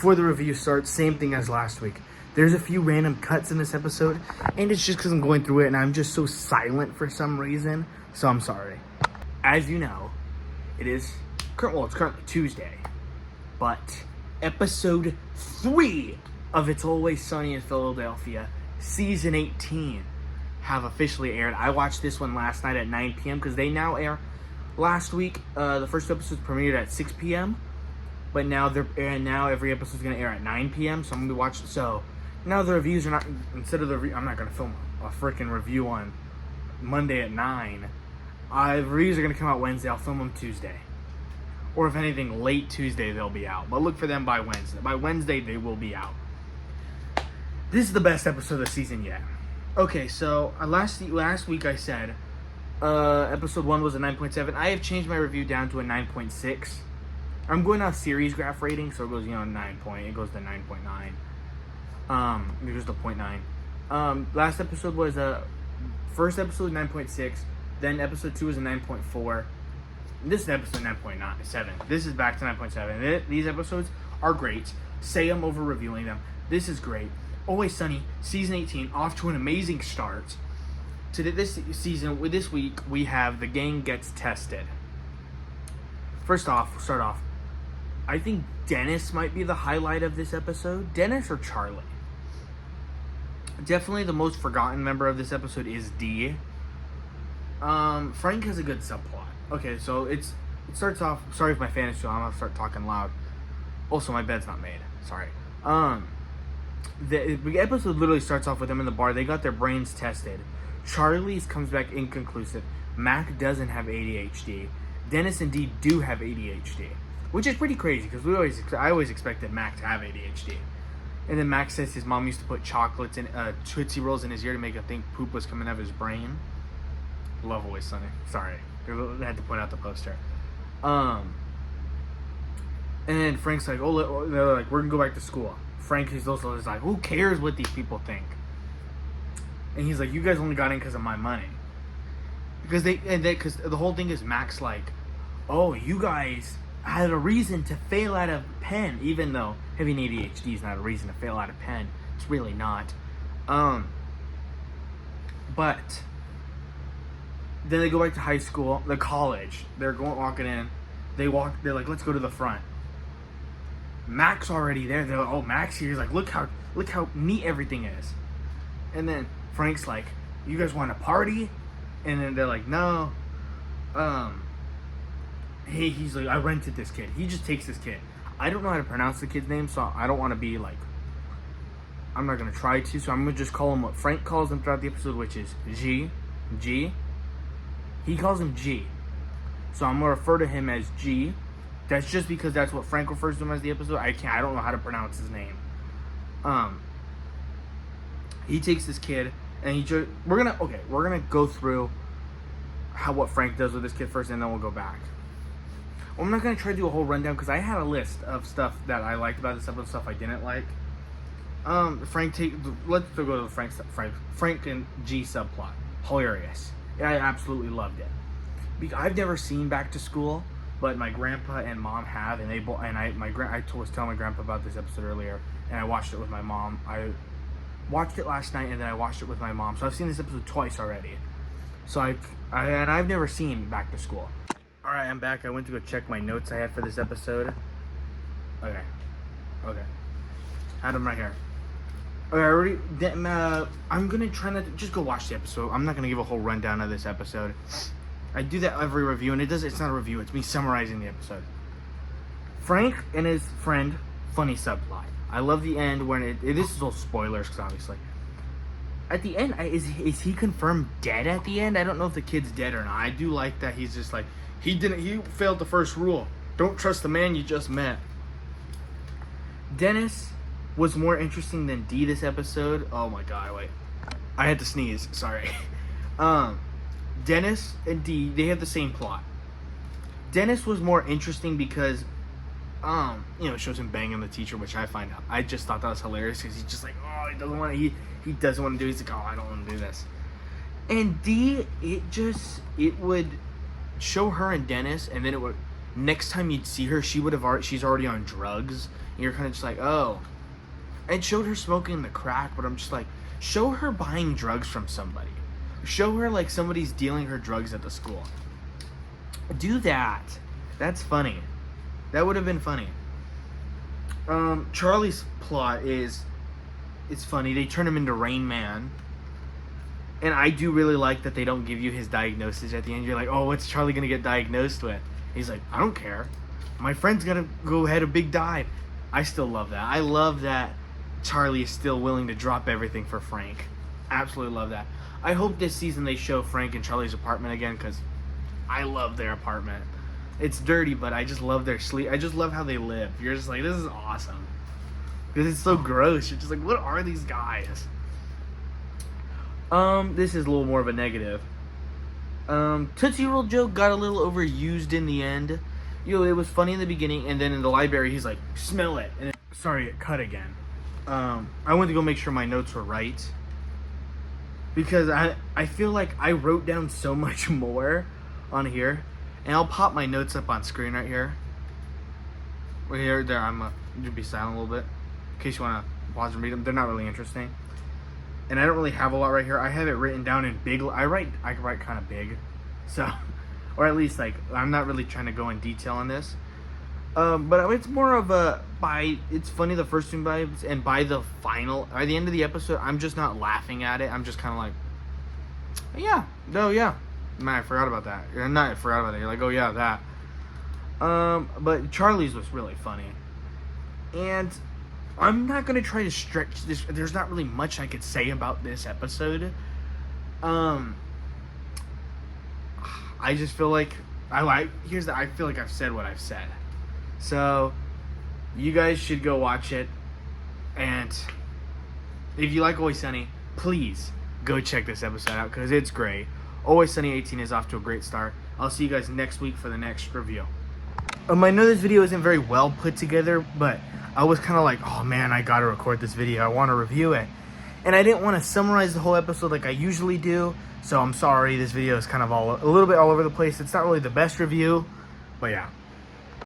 before the review starts, same thing as last week. There's a few random cuts in this episode, and it's just because I'm going through it and I'm just so silent for some reason, so I'm sorry. As you know, it's currently Tuesday, but episode 3 of It's Always Sunny in Philadelphia, season 18, have officially aired. I watched this one last night at 9 p.m. because they now air. Last week, the first episode premiered at 6 p.m., but now every episode is going to air at 9 p.m., so I'm going to be watching. So now the reviews are not, I'm not going to film a freaking review on Monday at 9. The reviews are going to come out Wednesday. I'll film them Tuesday. Or if anything, late Tuesday they'll be out. But look for them by Wednesday. By Wednesday, they will be out. This is the best episode of the season yet. Okay, so last week I said episode 1 was a 9.7. I have changed my review down to a 9.6. I'm going off series graph rating, so it goes, 9 point. It goes to 9.9. It goes to 0.9. Last episode was first episode 9.6. Then episode 2 was a 9.4. This is episode 9.7. This is back to 9.7. These episodes are great. Say them over reviewing them. This is great. Always Sunny, season 18, off to an amazing start. This week, we have The Gang Gets Tested. First off, start off. I think Dennis might be the highlight of this episode. Dennis or Charlie? Definitely the most forgotten member of this episode is D. Frank has a good subplot. Okay, so it starts off. Sorry if my fan is still on. I'm gonna start talking loud. Also, my bed's not made. Sorry. The episode literally starts off with them in the bar. They got their brains tested. Charlie's comes back inconclusive. Mac doesn't have ADHD. Dennis and Dee do have ADHD, which is pretty crazy because I always expected Mac to have ADHD. And then Mac says his mom used to put chocolates and Tootsie Rolls in his ear to make him think poop was coming out of his brain. Love Always Sunny. Sorry, I had to point out the poster. And then Frank's like, they're like, we're gonna go back to school. Frank is also just like, who cares what these people think? And he's like, you guys only got in because of my money. Because the whole thing is Mac's like, oh, you guys had a reason to fail out of Penn, even though having ADHD is not a reason to fail out of Penn. It's really not. But then they go back to high school, the college. They're walking in. They're like, let's go to the front. Mac's already there. They're like, oh, Mac's here. He's like, look how neat everything is. And then Frank's like, you guys want to party? And then they're like, no. He's like, I rented this kid. He just takes this kid. I don't know how to pronounce the kid's name, so I don't want to be like, I'm not going to try to, so I'm going to just call him what Frank calls him throughout the episode, which is G. He calls him G. So I'm going to refer to him as G. That's just because that's what Frank refers to him as the episode. I don't know how to pronounce his name. He takes this kid, and we're gonna go through what Frank does with this kid first, and then we'll go back. Well, I'm not gonna try to do a whole rundown because I had a list of stuff that I liked about this episode, stuff I didn't like. Let's go to the Frank and G subplot. Hilarious. I absolutely loved it. I've never seen Back to School, but my grandpa and mom have, and I was telling my grandpa about this episode earlier, and I watched it with my mom. I watched it last night, and then I watched it with my mom. So I've seen this episode twice already. So I've never seen Back to School. All right, I'm back. I went to go check my notes I had for this episode. Okay. Had them right here. Okay, I'm gonna try not to just go watch the episode. I'm not gonna give a whole rundown of this episode. I do that every review, and it's not a review, it's me summarizing the episode. Frank and his friend, funny subplot. I love the end when this is all spoilers, because obviously. At the end, is he confirmed dead at the end? I don't know if the kid's dead or not. I do like that he's just like, he failed the first rule. Don't trust the man you just met. Dennis was more interesting than D this episode. Oh my god, wait. I had to sneeze, sorry. Dennis and D, they have the same plot. Dennis was more interesting because, it shows him banging the teacher, which I just thought that was hilarious because he's just like, oh, he doesn't want to do it. He's like, oh, I don't want to do this. And D, it would show her and Dennis, and then next time you'd see her, she's already on drugs, and you're kind of just like, oh. It showed her smoking the crack, but I'm just like, show her buying drugs from somebody. Show her like somebody's dealing her drugs at the school. Do that. That's funny. That would have been funny. Charlie's plot is, it's funny. They turn him into Rain Man. And I do really like that they don't give you his diagnosis at the end. You're like, oh, what's Charlie going to get diagnosed with? He's like, I don't care. My friend's going to go ahead a big dive. I still love that. I love that Charlie is still willing to drop everything for Frank. Absolutely love that. I hope this season they show Frank and Charlie's apartment again, because I love their apartment. It's dirty, but I just love their sleep. I just love how they live. You're just like, this is awesome. Because it's so gross. You're just like, what are these guys? This is a little more of a negative. Tootsie Roll joke got a little overused in the end. You know, it was funny in the beginning, and then in the library, he's like, smell it. And sorry, it cut again. I went to go make sure my notes were right. Because I feel like I wrote down so much more on here. And I'll pop my notes up on screen right here. Right here, there, I'm going to be silent a little bit. In case you want to pause and read them. They're not really interesting. And I don't really have a lot right here. I have it written down in big. I can write kind of big. So, or at least like, I'm not really trying to go in detail on this. But it's more of a, it's funny the first two vibes, and by the end of the episode, I'm just not laughing at it. I'm just kind of like, yeah, no, yeah. Man, I forgot about that. You're not, I forgot about it. You're like, oh yeah, that. But Charlie's was really funny. And I'm not going to try to stretch this. There's not really much I could say about this episode. I just feel like, I feel like I've said what I've said. So, you guys should go watch it. And if you like Always Sunny, please go check this episode out, because it's great. Always Sunny 18 is off to a great start. I'll see you guys next week for the next review. I know this video isn't very well put together, but I was kind of like, oh man, I gotta record this video. I want to review it. And I didn't want to summarize the whole episode like I usually do, so I'm sorry. This video is kind of a little bit all over the place. It's not really the best review, but yeah.